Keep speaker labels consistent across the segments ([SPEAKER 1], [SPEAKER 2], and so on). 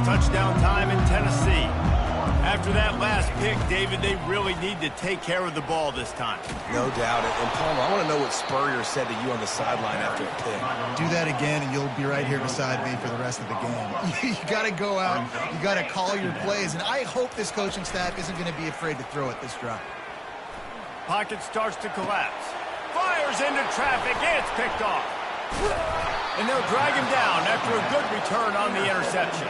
[SPEAKER 1] touchdown time in Tennessee. After that last pick, David, they really need to take care of the ball this time.
[SPEAKER 2] No doubt. And Palmer, I want to know what Spurrier said to you on the sideline after a pick.
[SPEAKER 3] Do that again, and you'll be right here beside me for the rest of the game. You got to go out. You got to call your plays. And I hope this coaching staff isn't going to be afraid to throw it this drive.
[SPEAKER 1] Pocket starts to collapse. Fires into traffic. It's picked off. And they'll drag him down after a good return on the interception.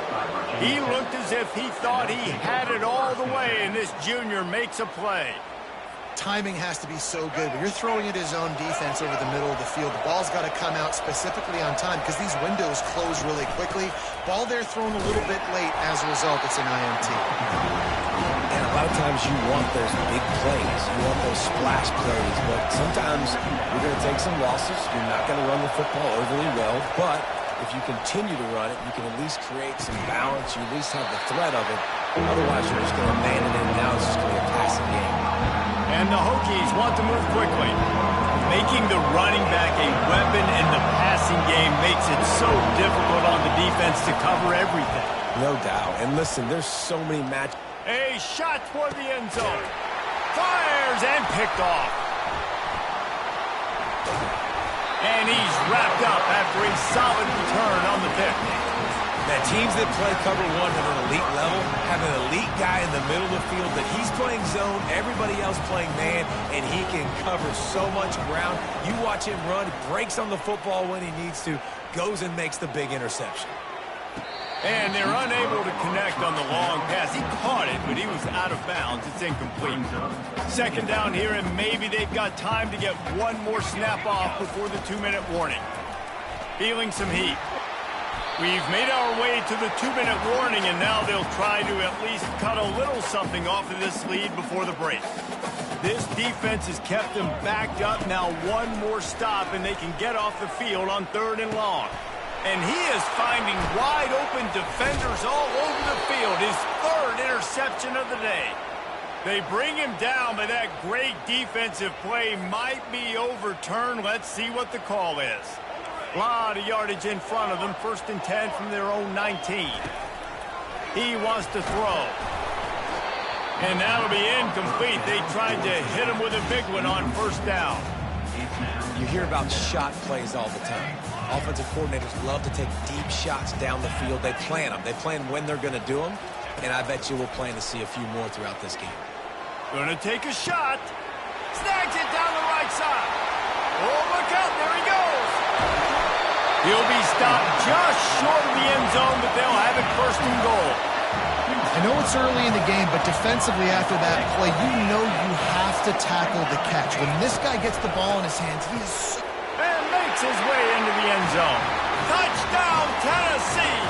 [SPEAKER 1] He looked as if he thought he had it all the way, and this junior makes a play.
[SPEAKER 3] Timing has to be so good. When you're throwing at his own defense over the middle of the field, the ball's got to come out specifically on time because these windows close really quickly. Ball there thrown a little bit late. As a result, it's an INT.
[SPEAKER 2] And a lot of times you want those big plays. You want those splash plays. But sometimes you're going to take some losses. You're not going to run the football overly well. But if you continue to run it, you can at least create some balance. You at least have the threat of it. Otherwise, you're just going to abandon it. Now it's just going to be a passing game.
[SPEAKER 1] And the Hokies want to move quickly. Making the running back a weapon in the passing game makes it so difficult on the defense to cover everything.
[SPEAKER 2] No doubt. And listen, there's so many matches.
[SPEAKER 1] A shot toward the end zone. Fires and picked off. And he's wrapped up after a solid return on the pick.
[SPEAKER 2] Now, teams that play cover one at an elite level have an elite guy in the middle of the field that he's playing zone, everybody else playing man, and he can cover so much ground. You watch him run, breaks on the football when he needs to, goes and makes the big interception.
[SPEAKER 1] And they're unable to connect on the long pass. He caught it, but he was out of bounds. It's incomplete. Second down here, and maybe they've got time to get one more snap off before the 2-minute warning. Feeling some heat. We've made our way to the 2-minute warning, and now they'll try to at least cut a little something off of this lead before the break. This defense has kept them backed up. Now one more stop, and they can get off the field on 3rd and long. And he is finding wide-open defenders all over the field. His 3rd interception of the day. They bring him down, but that great defensive play might be overturned. Let's see what the call is. A lot of yardage in front of them. 1st and 10 from their own 19. He wants to throw. And that'll be incomplete. They tried to hit him with a big one on 1st down.
[SPEAKER 2] You hear about shot plays all the time. Offensive coordinators love to take deep shots down the field. They plan them. They plan when they're going to do them. And I bet you we'll plan to see a few more throughout this game.
[SPEAKER 1] Going to take a shot. Snags it down the right side. Oh, look out. There he goes. He'll be stopped just short of the end zone, but they'll have it 1st and goal.
[SPEAKER 3] I know it's early in the game, but defensively after that play, you know you have to tackle the catch. When this guy gets the ball in his hands, he is so...
[SPEAKER 1] And makes his way into the end zone. Touchdown, Tennessee!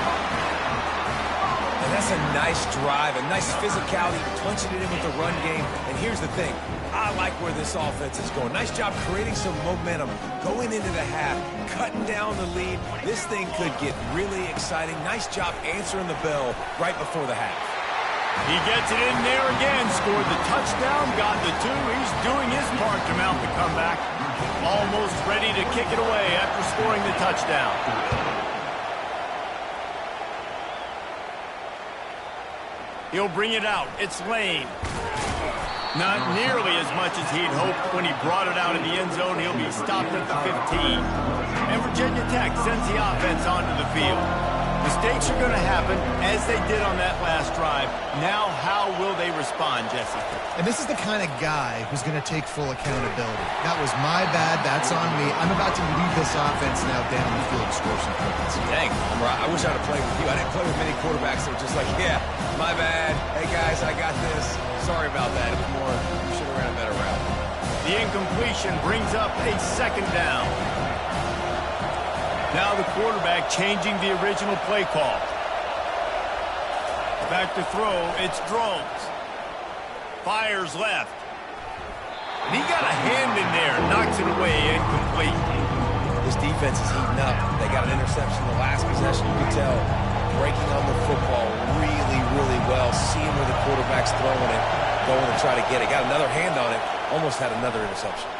[SPEAKER 2] And that's a nice drive, a nice physicality, punching it in with the run game. And here's the thing. I like where this offense is going. Nice job creating some momentum, going into the half, cutting down the lead. This thing could get really exciting. Nice job answering the bell right before the half.
[SPEAKER 1] He gets it in there again, scored the touchdown, got the 2. He's doing his part to mount the comeback. Almost ready to kick it away after scoring the touchdown. He'll bring it out. It's Lane. Not nearly as much as he'd hoped when he brought it out in the end zone. He'll be stopped at the 15. And Virginia Tech sends the offense onto the field. Mistakes are going to happen, as they did on that last drive. Now, how will they respond, Jesse?
[SPEAKER 3] And this is the kind of guy who's going to take full accountability. That was my bad. That's on me. I'm about to lead this offense now down the field to score some points.
[SPEAKER 2] Dang, I wish I'd have played with you. I didn't play with many quarterbacks that were just like, yeah, my bad. Hey, guys, I got this. Sorry about that. It was more, you should have ran a better route.
[SPEAKER 1] The incompletion brings up a 2nd down. Now the quarterback changing the original play call. Back to throw, it's Drones. Fires left. And he got a hand in there, knocks it away, incomplete.
[SPEAKER 2] This defense is heating up. They got an interception the last possession. You can tell breaking on the football really, really well. Seeing where the quarterback's throwing it, going to try to get it. Got another hand on it, almost had another interception.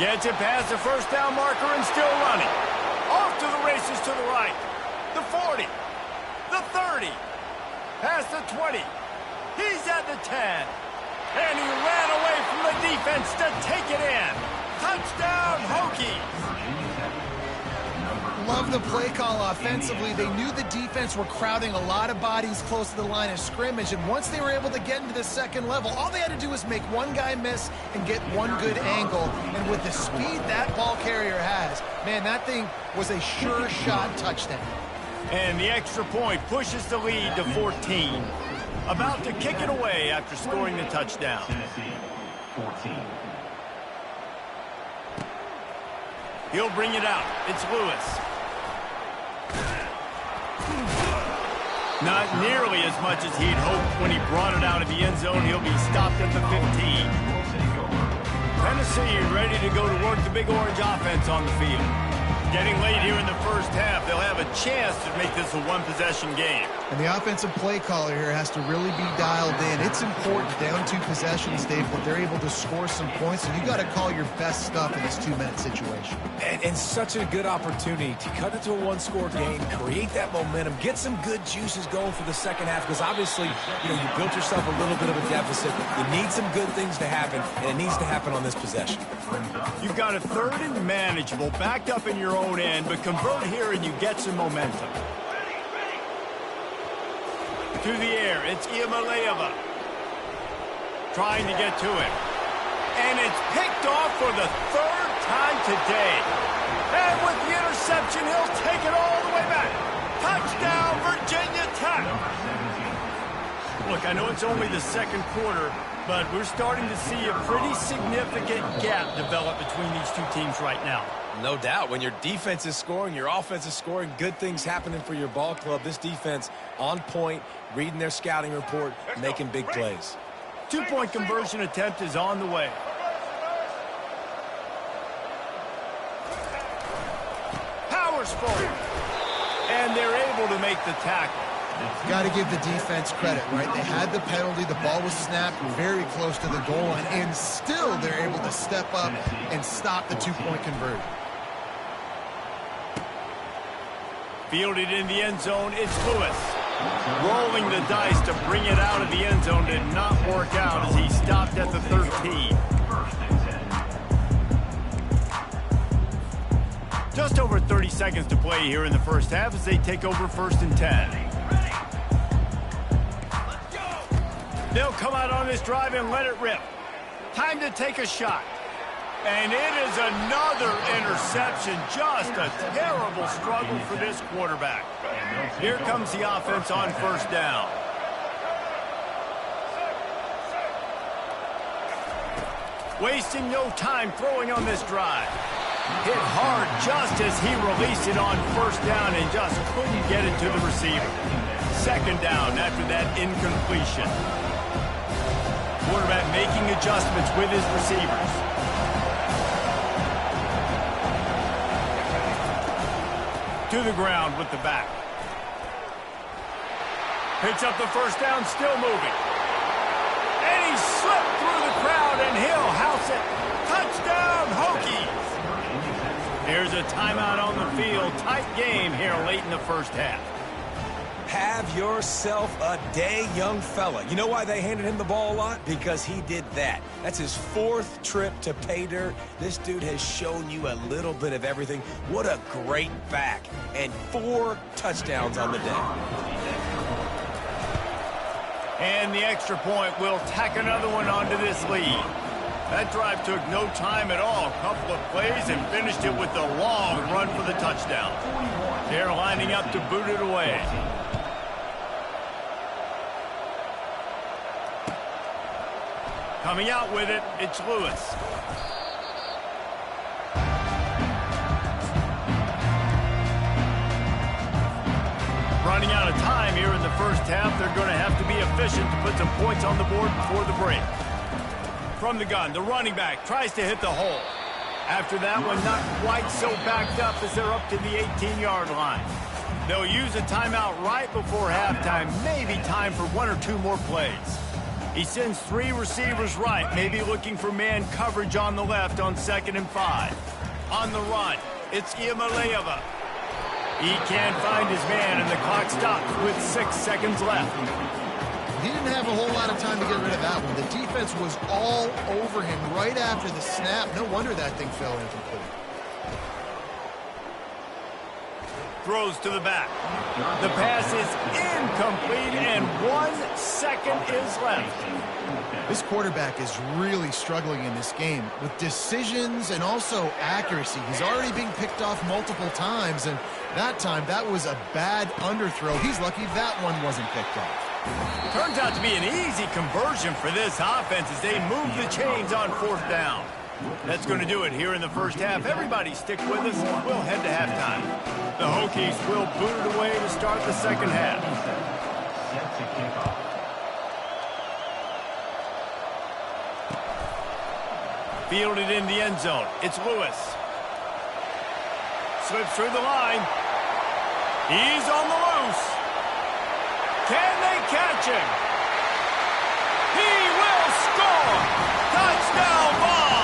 [SPEAKER 1] Gets it past the 1st down marker and still running. Off to the races to the right. The 40. The 30. Past the 20. He's at the 10. And he ran away from the defense to take it in. Touchdown, Hokies.
[SPEAKER 3] Love the play call offensively. They knew the defense were crowding a lot of bodies close to the line of scrimmage, and once they were able to get into the second level, all they had to do was make one guy miss and get one good angle. And with the speed that ball carrier has, man, that thing was a sure shot touchdown.
[SPEAKER 1] And the extra point pushes the lead to 14. About to kick it away after scoring the touchdown. He'll bring it out. It's Lewis. Not nearly as much as he'd hoped when he brought it out of the end zone. He'll be stopped at the 15. Tennessee ready to go to work the Big Orange offense on the field. Getting late here in the first half, they'll have a chance to make this a one-possession game.
[SPEAKER 3] And the offensive play caller here has to really be dialed in. It's important down 2 possessions, Dave, that they're able to score some points. So you got to call your best stuff in this 2-minute situation.
[SPEAKER 2] And such a good opportunity to cut it to a one-score game, create that momentum, get some good juices going for the second half, because obviously, you built yourself a little bit of a deficit. You need some good things to happen, and it needs to happen on this possession.
[SPEAKER 1] You've got a 3rd and manageable, backed up in your own end, but convert here and you get some momentum. To the air, it's Iamaleava. Trying to get to him. And it's picked off for the 3rd time today. And with the interception, he'll take it all the way back. Touchdown, Virginia Tech. Look, I know it's only the second quarter, but we're starting to see a pretty significant gap develop between these two teams right now.
[SPEAKER 2] No doubt. When your defense is scoring, your offense is scoring, good things happening for your ball club. This defense on point, reading their scouting report, making big plays.
[SPEAKER 1] 2-point conversion attempt is on the way. Powers forward. And they're able to make the tackle.
[SPEAKER 3] Got to give the defense credit, right? They had the penalty. The ball was snapped very close to the goal line, and still they're able to step up and stop the 2-point conversion.
[SPEAKER 1] Fielded in the end zone, it's Lewis. Rolling the dice to bring it out of the end zone did not work out as he stopped at the 13. Just over 30 seconds to play here in the first half as they take over 1st and 10. They'll come out on this drive and let it rip. Time to take a shot. And it is another interception. Just a terrible struggle for this quarterback. Here comes the offense on 1st down. Wasting no time throwing on this drive. Hit hard just as he released it on 1st down and just couldn't get it to the receiver. 2nd down after that incompletion. Quarterback making adjustments with his receivers. To the ground with the back. Picks up the 1st down, still moving. And he slipped through the crowd, and he'll house it. Touchdown, Hokies! Here's a timeout on the field. Tight game here late in the first half.
[SPEAKER 2] Have yourself a day, young fella. You know why they handed him the ball a lot? Because he did that. That's his 4th trip to pay dirt. This dude has shown you a little bit of everything. What a great back. And 4 touchdowns on the day.
[SPEAKER 1] And the extra point will tack another one onto this lead. That drive took no time at all. A couple of plays and finished it with a long run for the touchdown. They're lining up to boot it away. Coming out with it, it's Lewis. Running out of time here in the first half. They're going to have to be efficient to put some points on the board before the break. From the gun, the running back tries to hit the hole. After that one, not quite so backed up as they're up to the 18-yard line. They'll use a timeout right before halftime. Maybe time for 1 or 2 more plays. He sends 3 receivers right, maybe looking for man coverage on the left on 2nd and 5. On the run, it's Iamaleava. He can't find his man, and the clock stops with 6 seconds left.
[SPEAKER 3] He didn't have a whole lot of time to get rid of that one. The defense was all over him right after the snap. No wonder that thing fell incomplete.
[SPEAKER 1] Throws to the back. The pass is incomplete, and 1 second is left.
[SPEAKER 3] This quarterback is really struggling in this game with decisions and also accuracy. He's already being picked off multiple times, and that time that was a bad underthrow. He's lucky that one wasn't picked off.
[SPEAKER 1] Turns out to be an easy conversion for this offense as they move the chains on 4th down. That's going to do it here in the first half. Everybody stick with us. We'll head to halftime. The Hokies will boot it away to start the second half. Fielded in the end zone. It's Lewis. Slips through the line. He's on the loose. Can they catch him? He will score! Touchdown ball!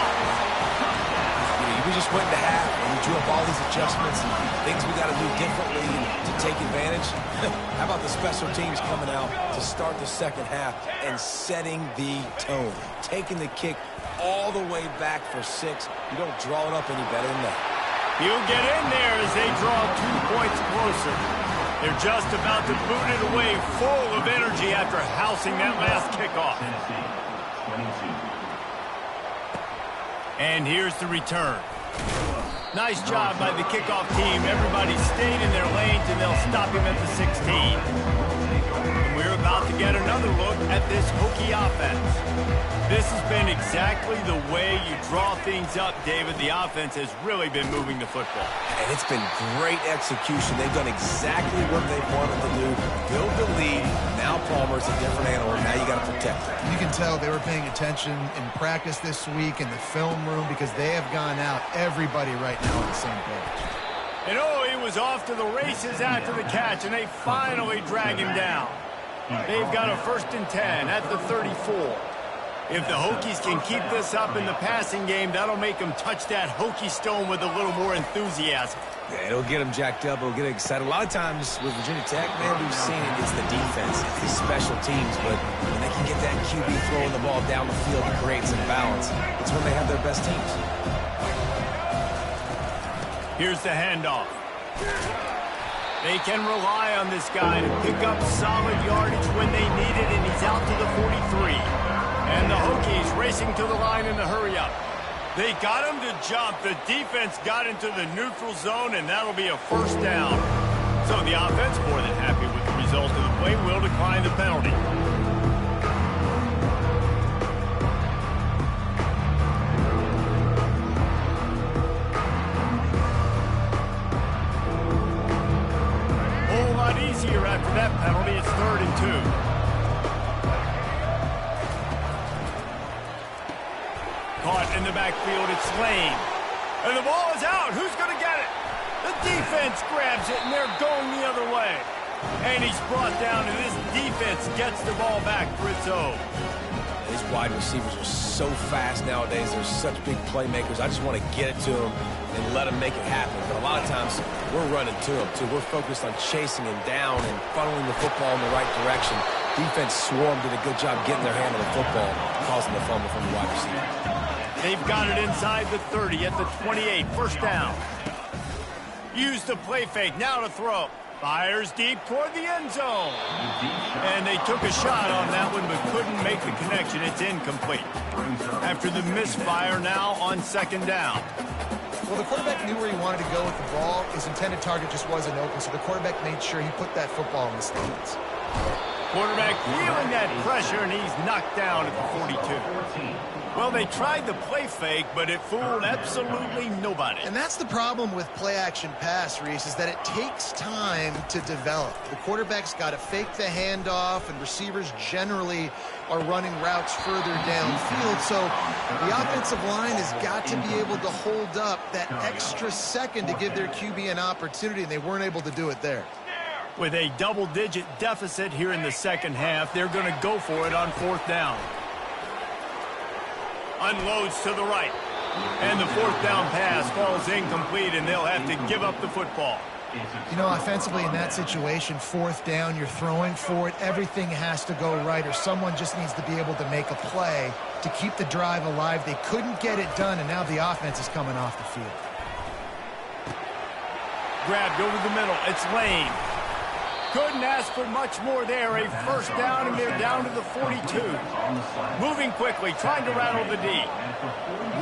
[SPEAKER 2] We just went into half and we drew up all these adjustments and things we got to do differently to take advantage. How about the special teams coming out to start the second half and setting the tone, taking the kick all the way back for 6. You don't draw it up any better than that.
[SPEAKER 1] He'll get in there as they draw 2 points closer. They're just about to boot it away, full of energy after housing that last kickoff. And here's the return. Nice job by the kickoff team. Everybody stayed in their lanes, and they'll stop him at the 16. And we're about to get another look at this Hokie offense. This has been exactly the way you draw things up, David. The offense has really been moving the football.
[SPEAKER 2] And it's been great execution. They've done exactly what they wanted to do. Build the lead. Now Palmer's a different animal. Now you got to protect him.
[SPEAKER 3] You can tell they were paying attention in practice this week in the film room because they have gone out, everybody right now on the same page.
[SPEAKER 1] And he was off to the races after the catch, and they finally drag him down. They've got a 1st and 10 at the 34. If the Hokies can keep this up in the passing game, that'll make them touch that Hokie stone with a little more enthusiasm.
[SPEAKER 2] Yeah, it'll get them jacked up. It'll get them excited. A lot of times with Virginia Tech, man, we've seen it. It's the defense. It's the special teams. But when they can get that QB throwing the ball down the field and create some balance, it's when they have their best teams.
[SPEAKER 1] Here's the handoff. They can rely on this guy to pick up solid yardage when they need it, and he's out to the 43. And the Hokies racing to the line in the hurry-up. They got him to jump. The defense got into the neutral zone, and that'll be a 1st down. So the offense, more than happy with the result of the play, will decline the penalty. Whole lot easier after that penalty. It's 3rd and 2. Caught in the backfield, it's Lane. And the ball is out. Who's going to get it? The defense grabs it, and they're going the other way. And he's brought down, and this defense gets the ball back for its own.
[SPEAKER 2] These wide receivers are so fast nowadays. They're such big playmakers. I just want to get it to them and let them make it happen. But a lot of times, we're running to them, too. We're focused on chasing him down and funneling the football in the right direction. Defense swarmed, did a good job getting their hand on the football, causing the fumble from the wide receiver.
[SPEAKER 1] They've got it inside the 30 at the 28. 1st down. Use the play fake. Now to throw. Fires deep toward the end zone. And they took a shot on that one but couldn't make the connection. It's incomplete. After the misfire, now on 2nd down.
[SPEAKER 3] Well, the quarterback knew where he wanted to go with the ball. His intended target just wasn't open, so the quarterback made sure he put that football in the stands.
[SPEAKER 1] Quarterback feeling that pressure, and he's knocked down at the 42. Well, they tried the play fake, but it fooled absolutely nobody.
[SPEAKER 3] And that's the problem with play-action pass, Reese, is that it takes time to develop. The quarterback's got to fake the handoff, and receivers generally are running routes further downfield. So the offensive line has got to be able to hold up that extra second to give their QB an opportunity, and they weren't able to do it there.
[SPEAKER 1] With a double-digit deficit here in the second half, they're going to go for it on 4th down. Unloads to the right. And the fourth down pass falls incomplete, and they'll have to give up the football.
[SPEAKER 3] You know, offensively in that situation, fourth down, you're throwing for it. Everything has to go right, or someone just needs to be able to make a play to keep the drive alive. They couldn't get it done, and now the offense is coming off the field.
[SPEAKER 1] Grabbed over the middle. It's Lane. Couldn't ask for much more there. A first down, and they're down to the 42. Moving quickly, trying to rattle the D.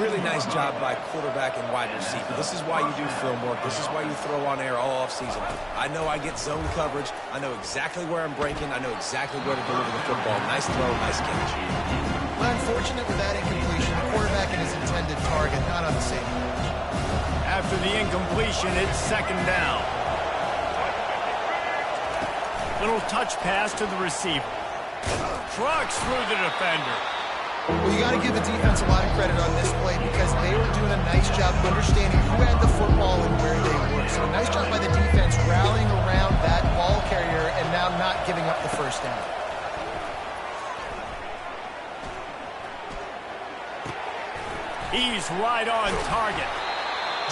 [SPEAKER 2] Really nice job by quarterback and wide receiver. This is why you do film work. This is why you throw on air all offseason. I know I get zone coverage. I know exactly where I'm breaking. I know exactly where to deliver the football. Nice throw, nice catch.
[SPEAKER 3] Well, unfortunate with that incompletion. The quarterback and his intended target not on the same page.
[SPEAKER 1] After the incompletion, it's second down. Little touch pass to the receiver. Trucks through the defender.
[SPEAKER 3] Well, you got to give the defense a lot of credit on this play because they were doing a nice job understanding who had the football and where they were. So a nice job by the defense rallying around that ball carrier and now not giving up the first down.
[SPEAKER 1] He's right on target.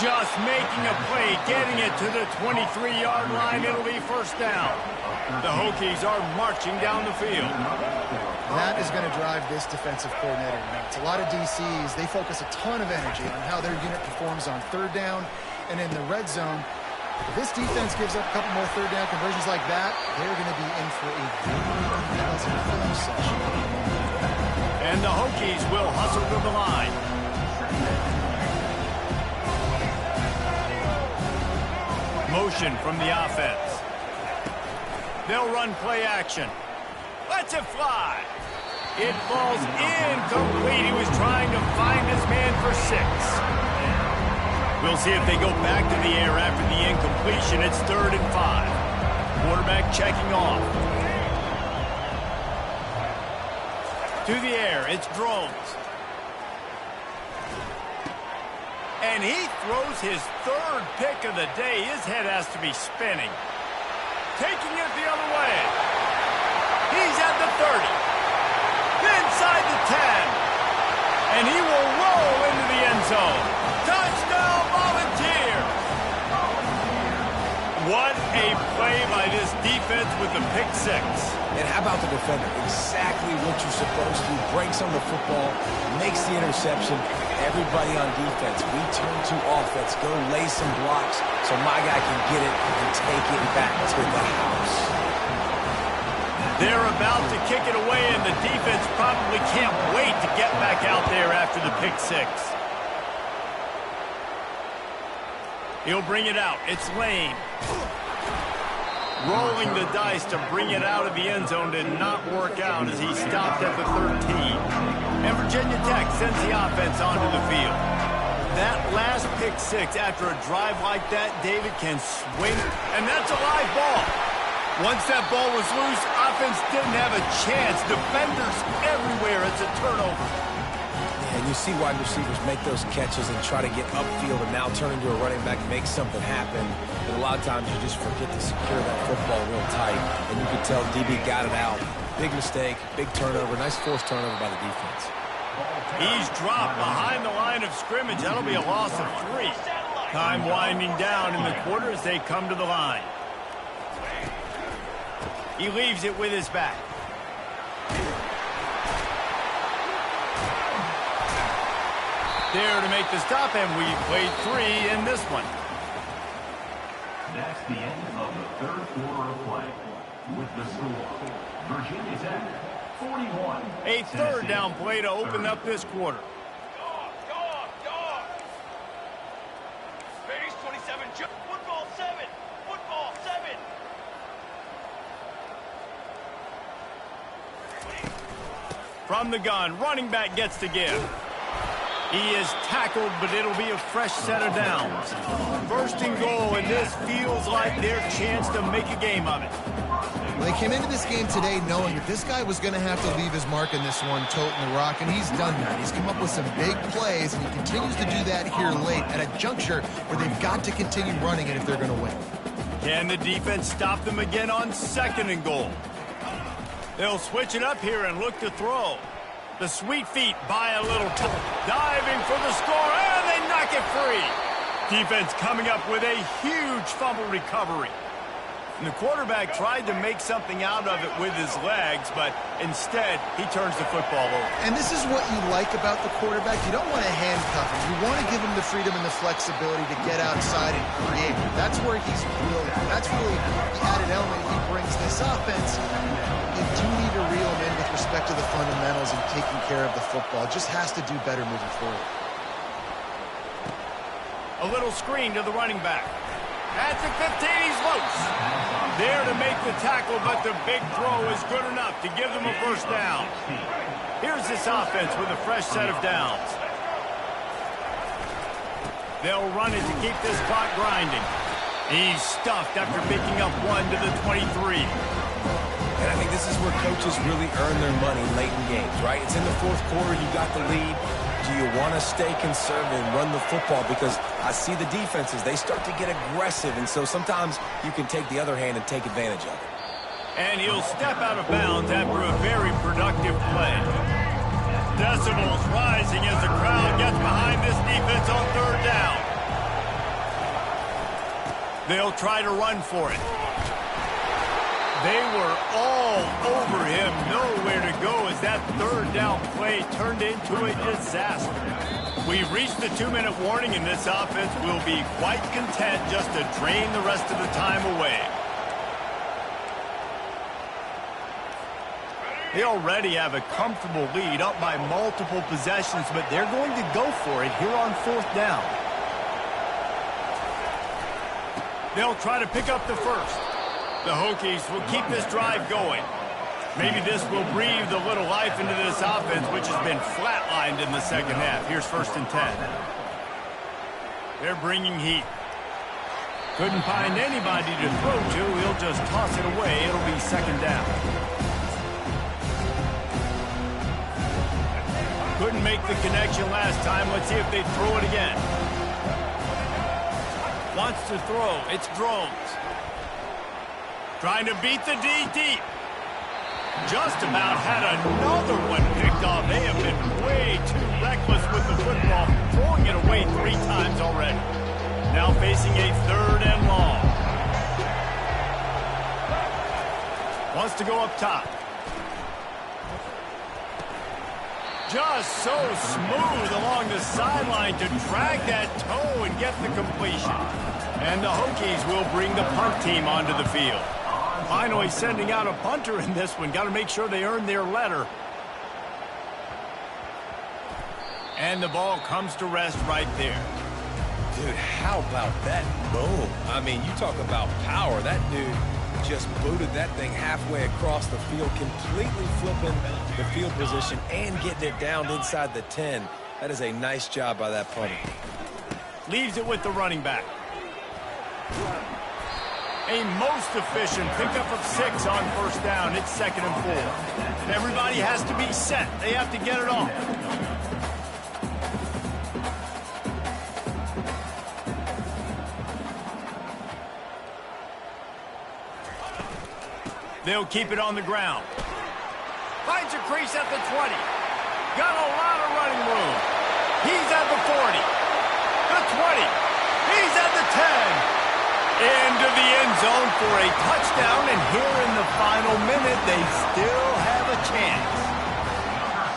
[SPEAKER 1] Just making a play, getting it to the 23-yard line. It'll be first down. The Hokies are marching down the field.
[SPEAKER 3] That is going to drive this defensive coordinator nuts. A lot of DCs, they focus a ton of energy on how their unit performs on third down and in the red zone. If this defense gives up a couple more third down conversions like that, they're going to be in for a very unpleasant film session.
[SPEAKER 1] And the Hokies will hustle to the line. Motion from the offense. They'll run play action. Let's it fly. It falls incomplete. He was trying to find his man for 6. We'll see if they go back to the air after the incompletion. It's 3rd and 5. Quarterback checking off. To the air, it's Drones. And he throws his 3rd pick of the day. His head has to be spinning. Taking it the other way. He's at the 30. Inside the 10. And he will roll into the end zone. Touchdown, Volunteers! What a play by this defense with the pick 6.
[SPEAKER 2] And how about the defender? Exactly what you're supposed to do. Breaks on the football, makes the interception. Everybody on defense, we turn to offense. Go lay some blocks so my guy can get it and take it back to the house.
[SPEAKER 1] They're about to kick it away, and the defense probably can't wait to get back out there after the pick 6. He'll bring it out. It's Lane. Rolling the dice to bring it out of the end zone did not work out as he stopped at the 13. And Virginia Tech sends the offense onto the field. That last pick 6 after a drive like that, David can swing, and that's a live ball. Once that ball was loose, offense didn't have a chance. Defenders everywhere. It's a turnover.
[SPEAKER 2] And you see wide receivers make those catches and try to get upfield and now turn into a running back, make something happen. And a lot of times you just forget to secure that football real tight. And you can tell DB got it out. Big mistake, big turnover, nice forced turnover by the defense.
[SPEAKER 1] He's dropped behind the line of scrimmage. That'll be a loss of 3. Time winding down in the quarter as they come to the line. He leaves it with his back. There to make the stop, and we played 3 in this one.
[SPEAKER 4] That's the end of the 3rd quarter of play. With the score, Virginia Tech 41.
[SPEAKER 1] A 3rd down play to open up this quarter.
[SPEAKER 5] Base 27, football 7, football 7.
[SPEAKER 1] From the gun, running back gets to give. He is tackled, but it'll be a fresh set of downs. 1st and goal, and this feels like their chance to make a game of it.
[SPEAKER 3] Well, they came into this game today knowing that this guy was going to have to leave his mark in this one, toting the rock, and he's done that. He's come up with some big plays, and he continues to do that here late at a juncture where they've got to continue running it if they're going to win.
[SPEAKER 1] Can the defense stop them again on 2nd and goal? They'll switch it up here and look to throw. The sweet feet buy a little time. Diving for the score, and they knock it free. Defense coming up with a huge fumble recovery. And the quarterback tried to make something out of it with his legs, but instead, he turns the football over.
[SPEAKER 3] And this is what you like about the quarterback. You don't want to handcuff him. You want to give him the freedom and the flexibility to get outside and create. That's where he's brilliant. That's really the added element he brings this offense. You do need to reel him in with respect to the fundamentals and taking care of the football. Just has to do better moving forward.
[SPEAKER 1] A little screen to the running back. At the 15, he's loose. There to make the tackle, but the big throw is good enough to give them a first down. Here's this offense with a fresh set of downs. They'll run it to keep this clock grinding. He's stuffed after picking up one to the 23.
[SPEAKER 2] And I think this is where coaches really earn their money late in games, right? It's in the fourth quarter. You got the lead. Do you want to stay conservative and run the football? Because I see the defenses, they start to get aggressive, and so sometimes you can take the other hand and take advantage of it.
[SPEAKER 1] And he'll step out of bounds after a very productive play. Decibels rising as the crowd gets behind this defense on third down. They'll try to run for it. They were all over him, nowhere to go as that third down play turned into a disaster. We've reached the 2-minute warning, and this offense will be quite content just to drain the rest of the time away. They already have a comfortable lead up by multiple possessions, but they're going to go for it here on fourth down. They'll try to pick up the first. The Hokies will keep this drive going. Maybe this will breathe a little life into this offense, which has been flatlined in the second half. Here's 1st and 10. They're bringing heat. Couldn't find anybody to throw to. He'll just toss it away. It'll be 2nd down. Couldn't make the connection last time. Let's see if they throw it again. Wants to throw. It's Drones. Trying to beat the D deep. Just about had another one picked off. They have been way too reckless with the football, throwing it away 3 times already. Now facing a 3rd and long. Wants to go up top. Just so smooth along the sideline to drag that toe and get the completion. And the Hokies will bring the punt team onto the field. Finally sending out a punter in this one. Got to make sure they earn their letter. And the ball comes to rest right there.
[SPEAKER 2] Dude, how about that boom? I mean, you talk about power. That dude just booted that thing halfway across the field, completely flipping the field position and getting it down inside the 10. That is a nice job by that punter.
[SPEAKER 1] Leaves it with the running back. A most efficient pickup of 6 on 1st down. It's 2nd and 4. Everybody has to be set. They have to get it off. They'll keep it on the ground. Finds a crease at the 20. Got a lot of running room. He's at the 40. The 20. He's at the 10. Into the end zone for a touchdown, and here in the final minute, they still have a chance.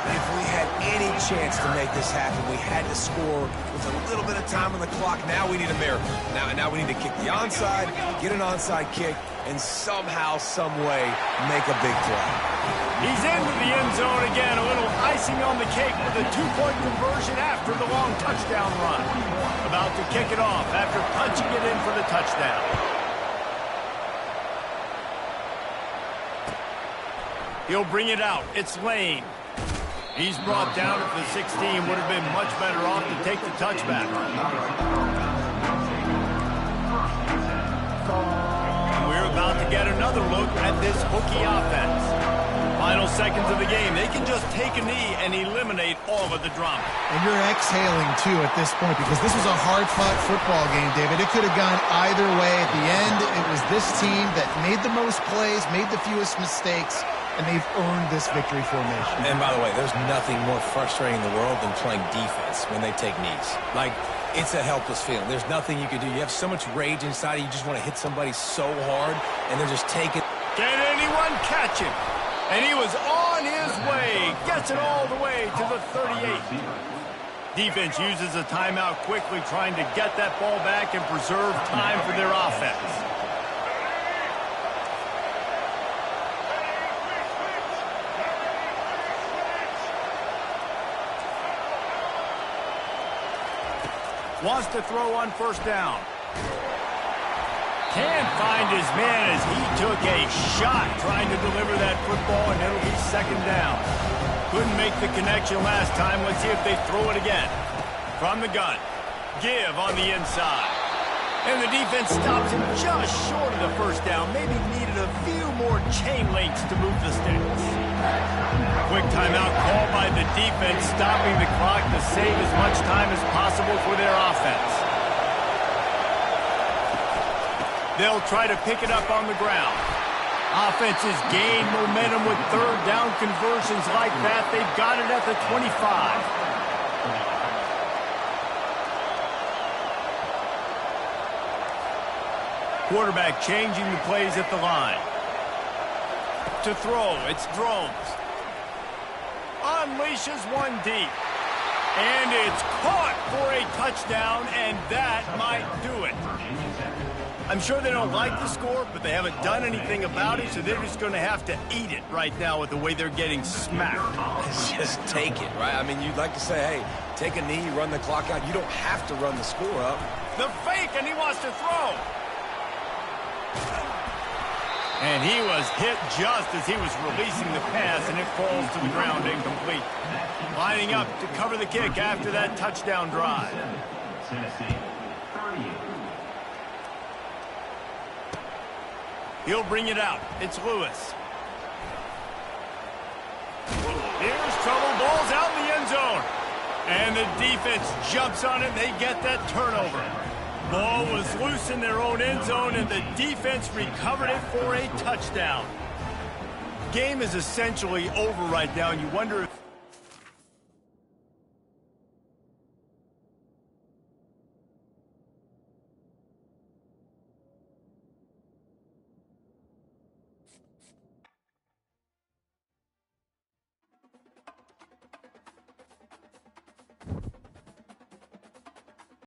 [SPEAKER 2] If we had any chance to make this happen, we had to score with a little bit of time on the clock. Now we need a miracle. Now we need to kick the onside, get an onside kick, and somehow, some way, make a big play.
[SPEAKER 1] He's into the end zone again, a little icing on the cake with a 2-point conversion after the long touchdown run. About to kick it off after punching it in for the touchdown. He'll bring it out. It's Lane. He's brought down at the 16. Would have been much better off to take the touchback. We're about to get another look at this Hokie offense. Final seconds of the game. They can just take a knee and eliminate all of the drama.
[SPEAKER 3] And you're exhaling, too, at this point, because this was a hard-fought football game, David. It could have gone either way. At the end, it was this team that made the most plays, made the fewest mistakes, and they've earned this victory formation.
[SPEAKER 2] And by the way, there's nothing more frustrating in the world than playing defense when they take knees. Like, it's a helpless feeling. There's nothing you can do. You have so much rage inside. You just want to hit somebody so hard, and they're just taking.
[SPEAKER 1] Can anyone catch him? And he was on his way. Gets it all the way to the 38. Defense uses a timeout quickly, trying to get that ball back and preserve time for their offense. Wants to throw on first down. Can't find his man as he took a shot trying to deliver that football, and it'll be second down. Couldn't make the connection last time. Let's see if they throw it again. From the gun. Give on the inside. And the defense stops him just short of the first down. Maybe needed a few more chain links to move the sticks. Quick timeout called by the defense, stopping the clock to save as much time as possible for their offense. They'll try to pick it up on the ground. Offenses gain momentum with third down conversions like that. They've got it at the 25. Quarterback changing the plays at the line. To throw, it's Drones. Unleashes one deep. And it's caught for a touchdown, and that might do it. I'm sure they don't like the score, but they haven't done anything about it, so they're just going to have to eat it right now with the way they're getting smacked.
[SPEAKER 2] Just take it, right? I mean, you'd like to say, hey, take a knee, run the clock out. You don't have to run the score up.
[SPEAKER 1] The fake, and he wants to throw. And he was hit just as he was releasing the pass, and it falls to the ground incomplete. Lining up to cover the kick after that touchdown drive.
[SPEAKER 4] Tennessee, 38.
[SPEAKER 1] He'll bring it out. It's Lewis. Here's trouble. Ball's out in the end zone. And the defense jumps on it. They get that turnover. Ball was loose in their own end zone, and the defense recovered it for a touchdown. Game is essentially over right now, and you wonder if